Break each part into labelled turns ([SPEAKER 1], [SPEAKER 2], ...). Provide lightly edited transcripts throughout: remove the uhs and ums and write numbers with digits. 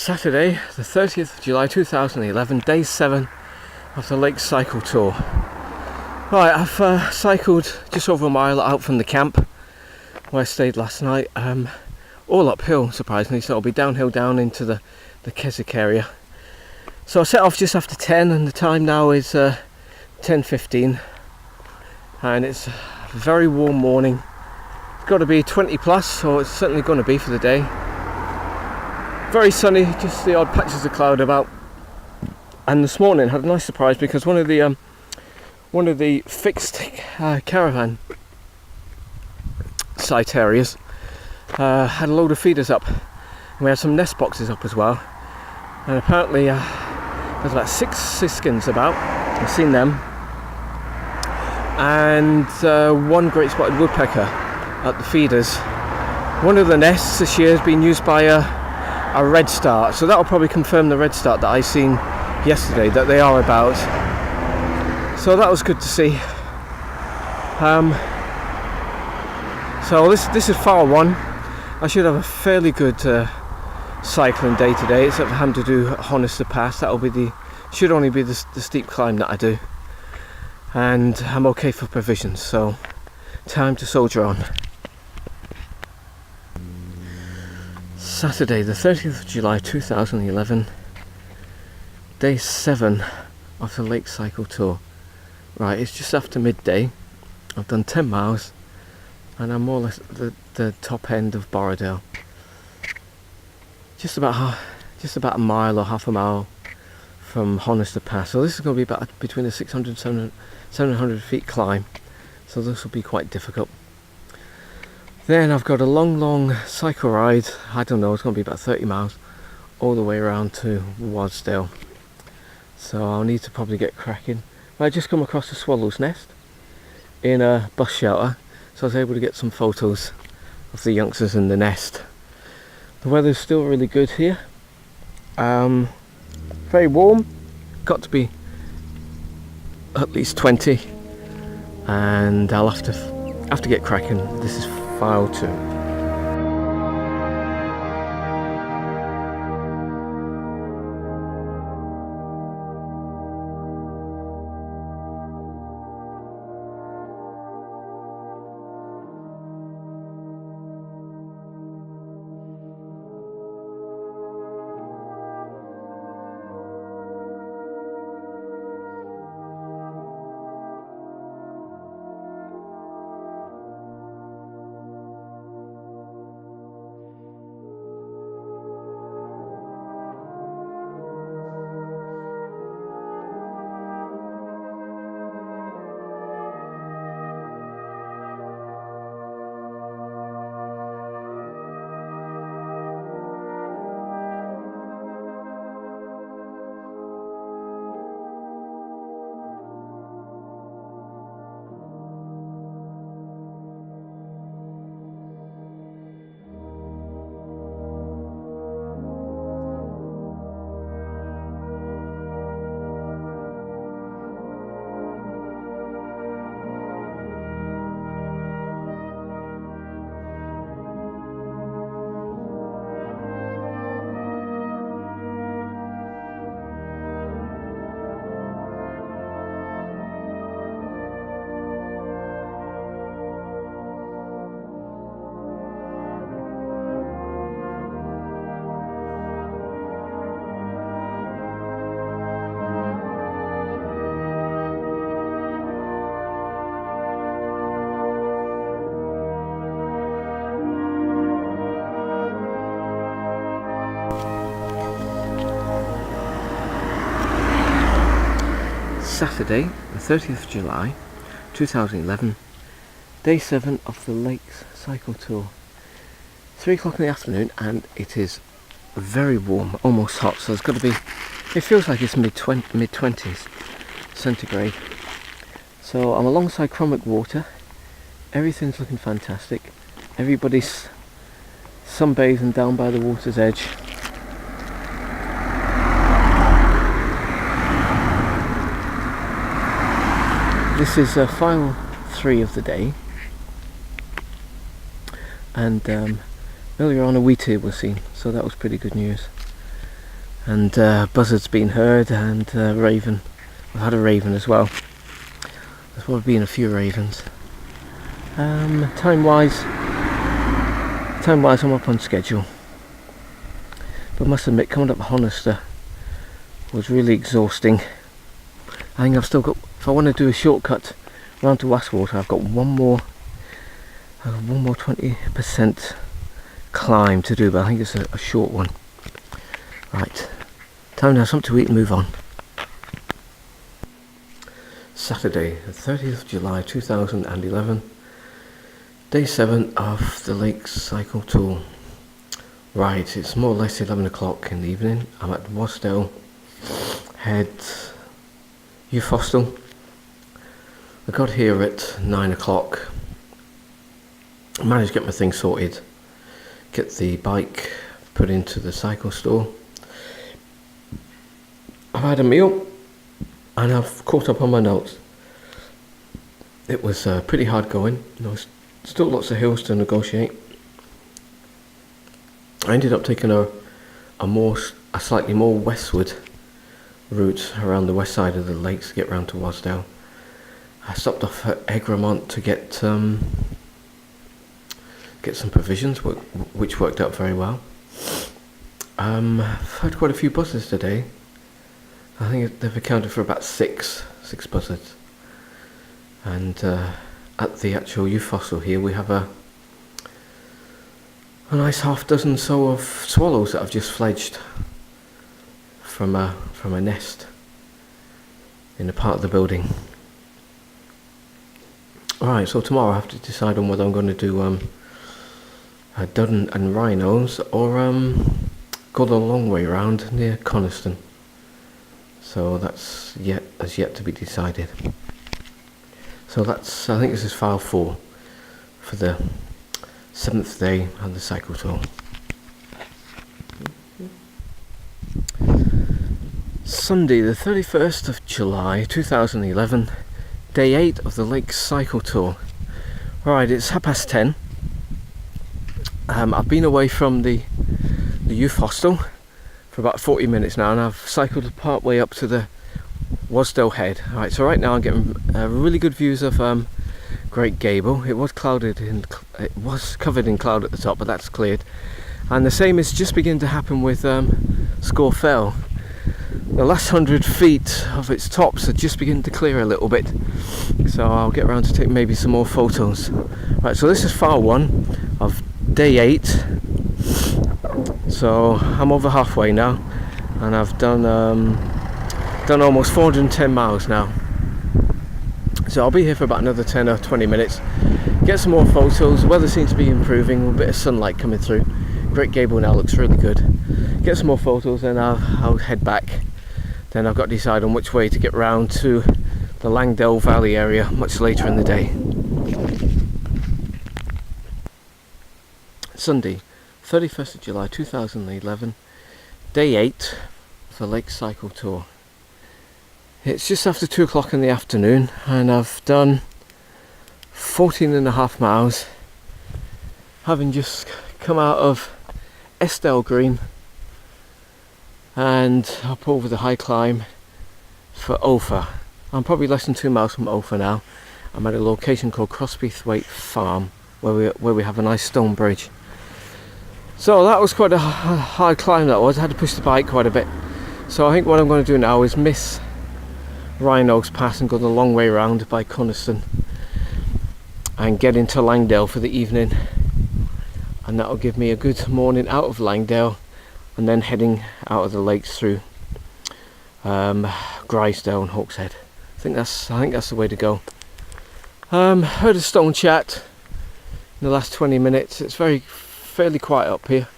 [SPEAKER 1] Saturday, the 30th of July 2011, day 7 of the Lake Cycle Tour. Right, I've cycled just over a mile out from the camp where I stayed last night, all uphill surprisingly, so it'll be downhill down into the Keswick area. So I set off just after 10 and the time now is 10:15 and it's a very warm morning. It's got to be 20 plus, or it's certainly going to be for the day. Very sunny, just the odd patches of cloud about. And this morning had a nice surprise because one of the fixed caravan site areas had a load of feeders up. We had some nest boxes up as well, and apparently there's about 6 siskins about. I've seen them, and one great spotted woodpecker at the feeders. One of the nests this year has been used by a redstart, so that will probably confirm the redstart that I seen yesterday, that they are about. So that was good to see. So this is file 1. I should have a fairly good cycling day today, except for having to do Honister Pass. That'll be should only be the steep climb that I do, and I'm okay for provisions, so time to soldier on. Saturday, the 30th of July 2011, day 7 of the Lake Cycle Tour. Right, it's just after midday. I've done 10 miles and I'm more or less at the top end of Borrowdale. Just about a mile or half a mile from Honister Pass. So this is going to be about between a 600 and 700 feet climb. So this will be quite difficult. Then I've got a long cycle ride. I don't know, it's going to be about 30 miles all the way around to Wadsdale. So I'll need to probably get cracking. I just come across a swallow's nest in a bus shelter, so I was able to get some photos of the youngsters in the nest. The weather's still really good here. Very warm, got to be at least 20, and I'll have to get cracking. This is file 2. Saturday, the 30th of July 2011, day 7 of the Lakes Cycle Tour. 3 o'clock in the afternoon and it is very warm, almost hot, so it's got to be, it feels like it's mid-20s centigrade. So I'm alongside Cromwick Water, everything's looking fantastic, everybody's sunbathing down by the water's edge. This is file 3 of the day, and earlier on a wheat ear was seen, so that was pretty good news. and buzzards being heard, and raven. I've had a raven as well. There's probably been a few ravens. Time wise I'm up on schedule, but I must admit, coming up Honister was really exhausting. I think I've still got, if I want to do a shortcut round to Westwater, I've got one more 20% climb to do, but I think it's a short one. Right, time to have something to eat and move on. Saturday, the 30th of July 2011, day 7 of the Lake Cycle Tour. Right, it's more or less 11 o'clock in the evening. I'm at Wasdale Head Youth Hostel. I got here at 9 o'clock. I managed to get my things sorted, get the bike put into the cycle store. I've had a meal and I've caught up on my notes. It was pretty hard going. Still lots of hills to negotiate. I ended up taking a slightly more westward route around the west side of the lakes to get round to Wasdale. I stopped off at Egremont to get some provisions, which worked out very well. I've had quite a few buzzards today. I think they've accounted for about six buzzards. And at the actual youth hostel here, we have a nice half dozen so of swallows that have just fledged from a nest in a part of the building. Alright, so tomorrow I have to decide on whether I'm going to do Dun and rhinos or go the long way round near Coniston. So that's yet to be decided. So I think this is file 4 for the 7th day of the cycle tour. Sunday, the 31st of July 2011, day 8 of the Lake Cycle Tour. Right, it's 10:30. I've been away from the youth hostel for about 40 minutes now, and I've cycled part way up to the Wasdale Head. Right, so right now I'm getting really good views of Great Gable. It was covered in cloud at the top, but that's cleared. And the same is just beginning to happen with Score Fell. The last 100 feet of its tops are just beginning to clear a little bit, so I'll get around to take maybe some more photos. Right, so this is file 1 of day 8. So I'm over halfway now, and I've done almost 410 miles now. So I'll be here for about another 10 or 20 minutes, get some more photos. The weather seems to be improving, a bit of sunlight coming through. Great Gable now looks really good. Get some more photos, and I'll head back. Then I've got to decide on which way to get round to the Langdale Valley area much later in the day. Sunday, 31st of July 2011, day 8 of the Lake Cycle Tour. It's just after 2 o'clock in the afternoon, and I've done 14.5 miles, having just come out of Estelle Green and up over the high climb for Ophir. I'm probably less than 2 miles from Ophir now. I'm at a location called Crosbythwaite Farm, where we have a nice stone bridge. So that was quite a hard climb, that was. I had to push the bike quite a bit. So I think what I'm going to do now is miss Rhinos Pass and go the long way round by Coniston and get into Langdale for the evening, and that'll give me a good morning out of Langdale, and then heading out of the lakes through Grisdale and Hawkshead. I think that's the way to go. Heard a stone chat in the last 20 minutes. It's fairly quiet up here,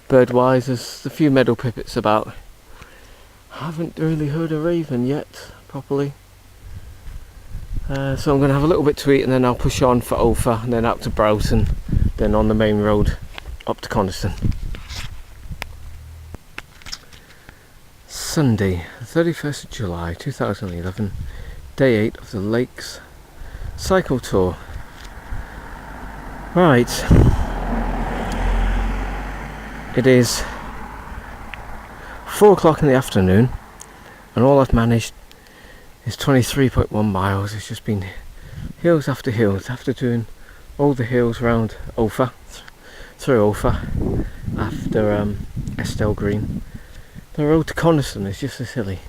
[SPEAKER 1] bird wise. There's a few meadow pipits about. I haven't really heard a raven yet properly. So I'm going to have a little bit to eat, and then I'll push on for Ophir, and then out to Broughton, then on the main road up to Coniston. Sunday, 31st of July 2011, day 8 of the Lakes Cycle Tour. Right, it is 4 o'clock in the afternoon, and all I've managed is 23.1 miles. It's just been hills after hills, after doing all the hills around Ophir, through Ophir, after Estelle Green. The road to Coniston is just as hilly,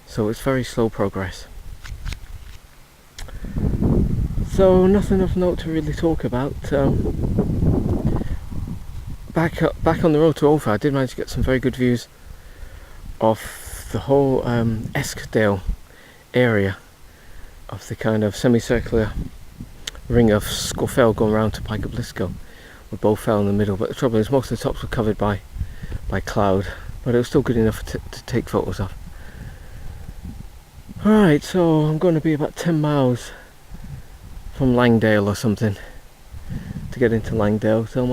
[SPEAKER 1] so it's very slow progress. So nothing of note to really talk about. Back on the road to Ophir, I did manage to get some very good views of the whole Eskdale area, of the kind of semicircular ring of Scafell going round to Pike of Lisco, with Bowfell in the middle. But the trouble is, most of the tops were covered by cloud, but it was still good enough to take photos of. Alright, so I'm going to be about 10 miles from Langdale or something to get into Langdale, so I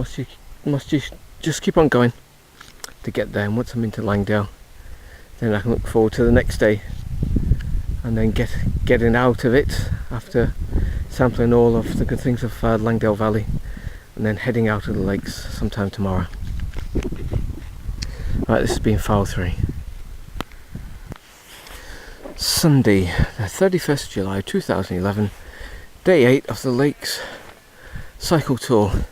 [SPEAKER 1] must just keep on going to get there. And once I'm into Langdale, then I can look forward to the next day, and then getting out of it after sampling all of the good things of Langdale Valley, and then heading out of the lakes sometime tomorrow. Right, this has been file 3. Sunday, the 31st of July 2011, day 8 of the Lakes Cycle Tour.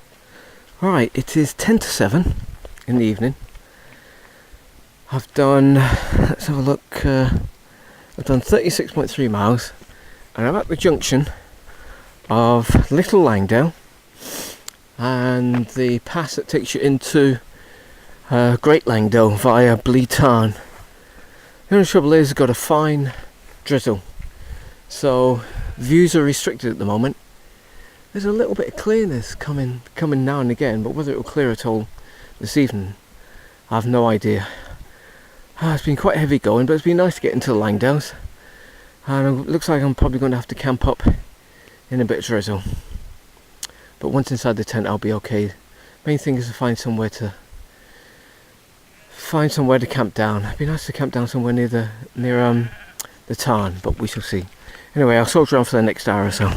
[SPEAKER 1] Right, it is 10 to 7 in the evening. I've done, let's have a look, I've done 36.3 miles, and I'm at the junction of Little Langdale and the pass that takes you into Great Langdale via Blee Tarn. The only trouble is, it's got a fine drizzle, so views are restricted at the moment. There's a little bit of clearness coming now and again, but whether it will clear at all this evening, I have no idea. It's been quite heavy going, but it's been nice to get into the Langdales, and it looks like I'm probably going to have to camp up in a bit of drizzle. But once inside the tent, I'll be okay. Main thing is to find somewhere to camp down. It'd be nice to camp down somewhere near the tarn, but we shall see. Anyway, I'll soldier on for the next hour or so.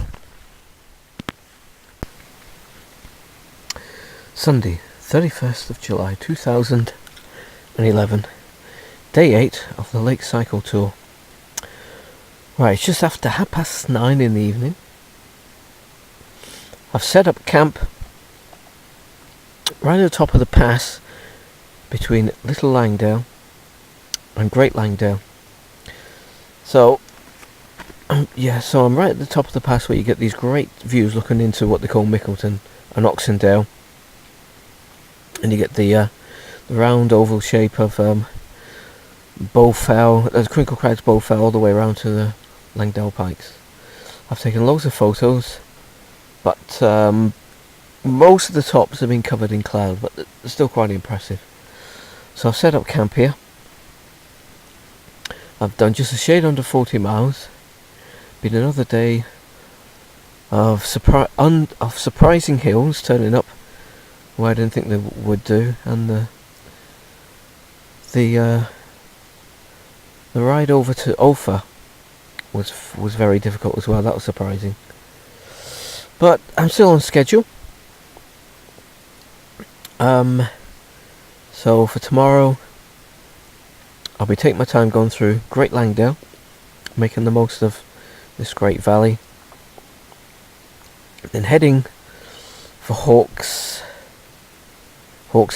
[SPEAKER 1] Sunday, 31st of July 2011, day 8 of the Lake Cycle Tour. Right, it's just after 9:30 in the evening. I've set up camp right at the top of the pass between Little Langdale and Great Langdale. So so I'm right at the top of the pass where you get these great views looking into what they call Mickleton and Oxendale, and you get the round oval shape of Bowfell, Crinkle Crags Bowfell, all the way around to the Langdale Pikes. I've taken loads of photos, but most of the tops have been covered in cloud, but they're still quite impressive. So I've set up camp here. I've done just a shade under 40 miles. Been another day of surprising hills turning up where I didn't think they would do, and the ride over to Ophir was very difficult as well. That was surprising, but I'm still on schedule. So for tomorrow, I'll be taking my time going through Great Langdale, making the most of this great valley, then heading for Hawks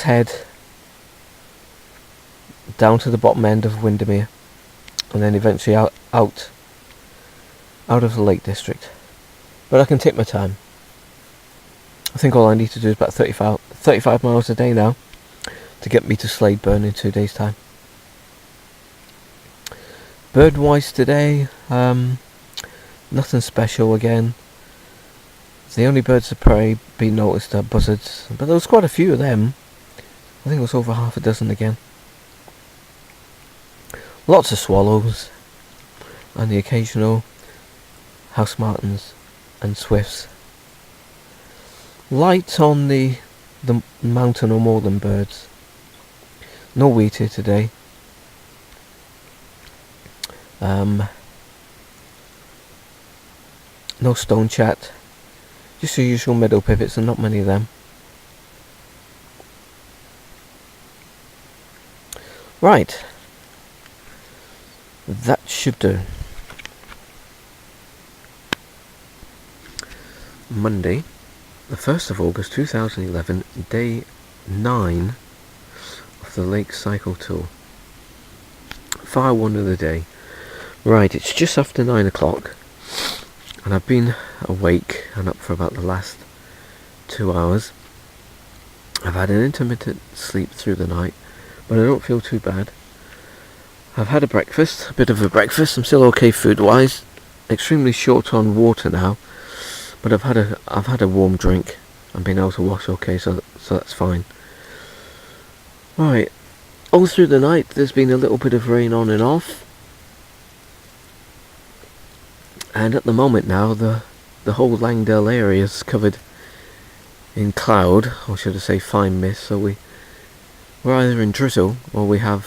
[SPEAKER 1] Head, down to the bottom end of Windermere, and then eventually out of the Lake District. But I can take my time. I think all I need to do is about 35 miles a day now to get me to Sladeburn in 2 days' time. Bird-wise today, nothing special again. The only birds of prey being noticed are buzzards, but there was quite a few of them. I think it was over half a dozen again. Lots of swallows, and the occasional house martins and swifts. Light on the mountain or moorland birds. No wheat here today. No stone chat. Just the usual meadow pipits, and not many of them. Right. that should do. Monday, the 1st of August 2011, day 9 of the Lake Cycle Tour. Fire 1 of the day. Right, it's just after 9 o'clock, and I've been awake and up for about the last 2 hours. I've had an intermittent sleep through the night, but I don't feel too bad. I've had a bit of a breakfast. I'm still okay food-wise. Extremely short on water now, but I've had a warm drink and been able to wash okay, so that's fine. Right, all through the night there's been a little bit of rain on and off, and at the moment now the whole Langdale area is covered in cloud, or should I say fine mist, so we're either in drizzle or we have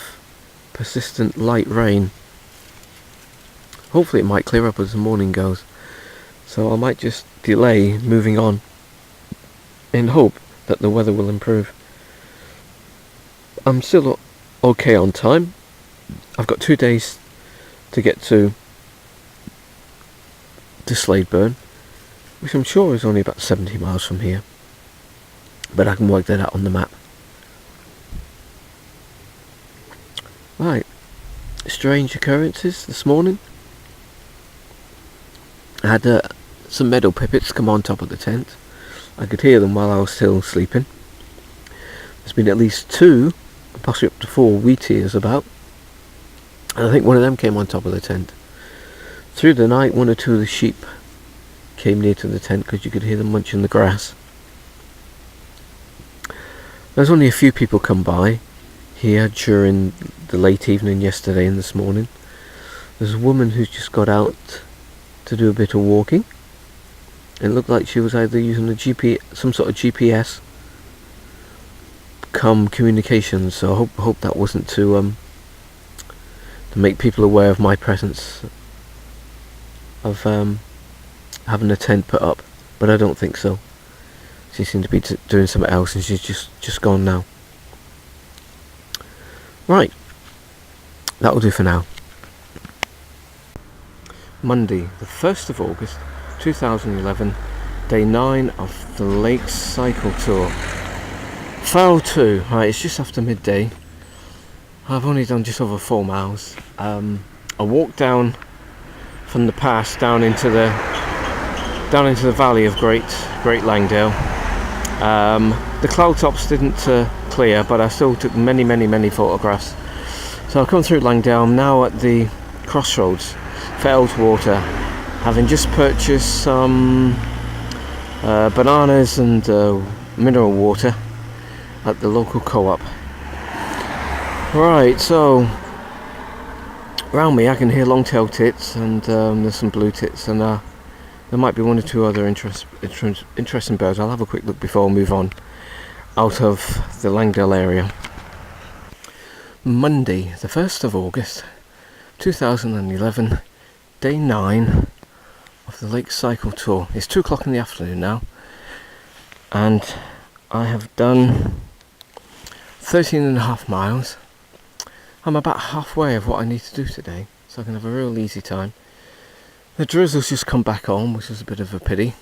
[SPEAKER 1] persistent light rain. Hopefully it might clear up as the morning goes, so I might just delay moving on in hope that the weather will improve. I'm still okay on time. I've got 2 days to get to Sladeburn, which I'm sure is only about 70 miles from here, but I can work that out on the map. Right, strange occurrences this morning. I had some meadow pipits come on top of the tent. I could hear them while I was still sleeping. There's been at least 2, possibly up to 4 wheatears about, and I think one of them came on top of the tent. Through the night, 1 or 2 of the sheep came near to the tent because you could hear them munching the grass. There's only a few people come by here during the late evening yesterday and this morning. There's a woman who's just got out to do a bit of walking. It looked like she was either using some sort of GPS come communications, so I hope that wasn't to make people aware of my presence of having a tent put up, but I don't think so. She seemed to be doing something else, and she's just gone now. Right, that'll do for now. Monday, the 1st of August 2011, day 9 of the Lake Cycle Tour. File 2. Right, it's just after midday. I've only done just over 4 miles. I walked down from the pass down into the valley of Great Langdale. The cloud tops didn't clear, but I still took many photographs. So I've come through Langdale. I'm now at the crossroads for Eltwater, having just purchased some bananas and mineral water at the local co-op. Right, so around me I can hear long-tailed tits, and there's some blue tits, and there might be 1 or 2 other interesting birds. I'll have a quick look before I move on out of the Langdale area. Monday, the 1st of August 2011, day 9 of the Lake Cycle Tour. It's 2 o'clock in the afternoon now, and I have done 13.5 miles. I'm about halfway of what I need to do today, so I can have a real easy time. The drizzle's just come back on, which is a bit of a pity.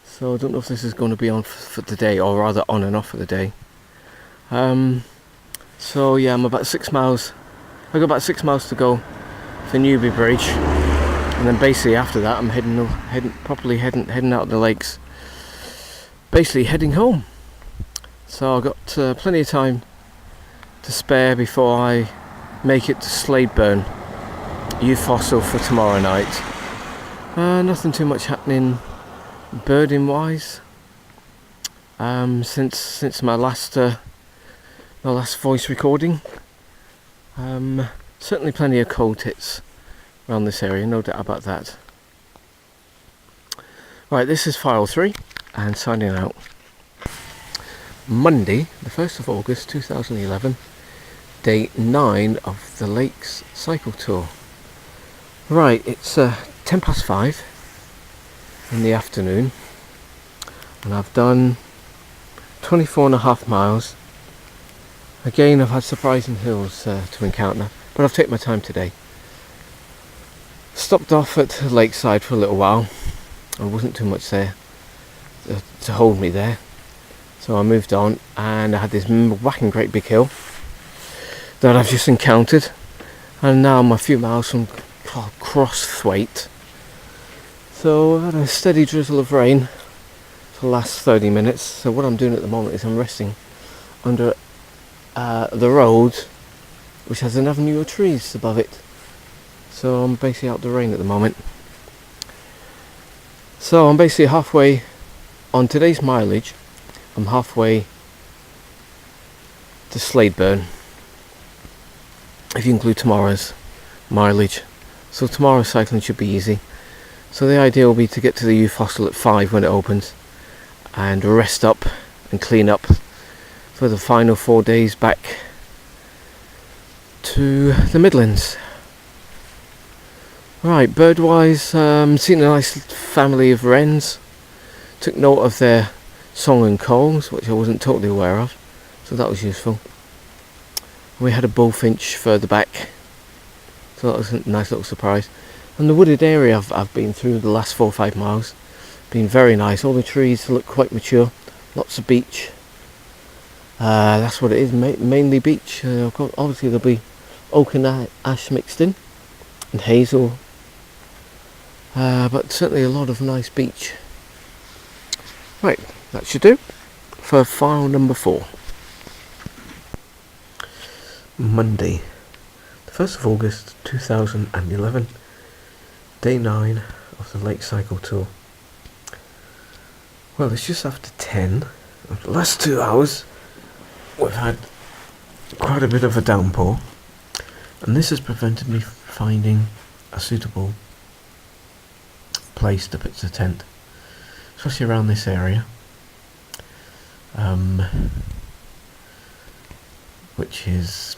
[SPEAKER 1] So I don't know if this is going to be on for the day, or rather on and off for the day. So yeah, I'm about 6 miles. I've got about 6 miles to go for Newby Bridge, and then basically after that I'm heading out of the lakes, basically heading home. So I've got plenty of time to spare before I make it to Sladeburn Youth Hostel for tomorrow night. Nothing too much happening birding wise since my last voice recording. Certainly plenty of cold tits around this area, no doubt about that. Right, this is file 3 and signing out. Monday, the 1st of August 2011, day 9 of the Lakes Cycle Tour. Right, it's 5:10 in the afternoon, and I've done 24.5 miles. Again, I've had surprising hills to encounter, but I've taken my time today. Stopped off at the lakeside for a little while. There wasn't too much there to hold me there. So I moved on, and I had this whacking great big hill that I've just encountered. And now I'm a few miles from Crossthwaite. So I've had a steady drizzle of rain for the last 30 minutes. So what I'm doing at the moment is I'm resting under the road, which has an avenue of trees above it. So I'm basically out the rain at the moment. So I'm basically halfway on today's mileage. I'm halfway to Sladeburn, if you include tomorrow's mileage. So tomorrow's cycling should be easy. So the idea will be to get to the youth hostel at 5 when it opens, and rest up and clean up for the final 4 days back to the Midlands. Right, birdwise, seen a nice family of wrens. Took note of their song and calls, which I wasn't totally aware of, so that was useful. We had a bullfinch further back, so that was a nice little surprise. And the wooded area I've been through the last 4 or 5 miles, been very nice. All the trees look quite mature, lots of beech. That's what it is, mainly beech. Obviously there'll be oak and ash mixed in, and hazel, but certainly a lot of nice beech. Right, that should do for file number 4. Monday, the 1st of August 2011, day 9 of the Lake Cycle Tour. Well, it's just after 10. Of the last 2 hours we've had quite a bit of a downpour, and this has prevented me finding a suitable place to pitch the tent, especially around this area, which is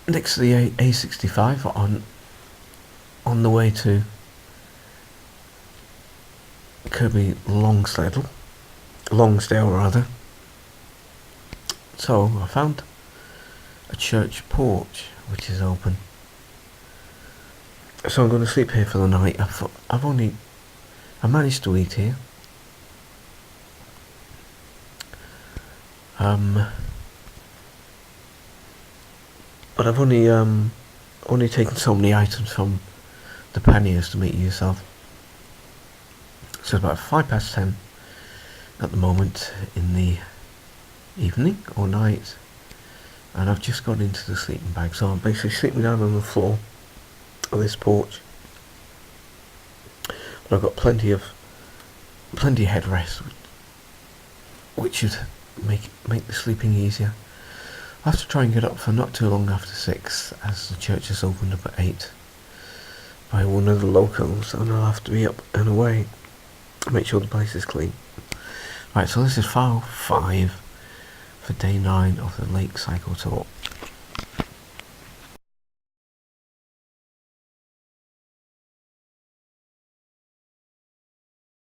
[SPEAKER 1] next to the A65 on the way to Kirby Lonsdale rather. So I found a church porch which is open, so I'm going to sleep here for the night. I managed to eat here, but I've only taken so many items from the panniers to meet yourself. So it's about 10:05 at the moment in the evening or night, and I've just got into the sleeping bag. So I'm basically sleeping down on the floor of this porch, but I've got plenty of headrest, which should make the sleeping easier. I have to try and get up for not too long after 6, as the church is opened up at 8 by one of the locals, and I'll have to be up and away to make sure the place is clean. Right, so this is file 5 for day 9 of the Lake Cycle Tour.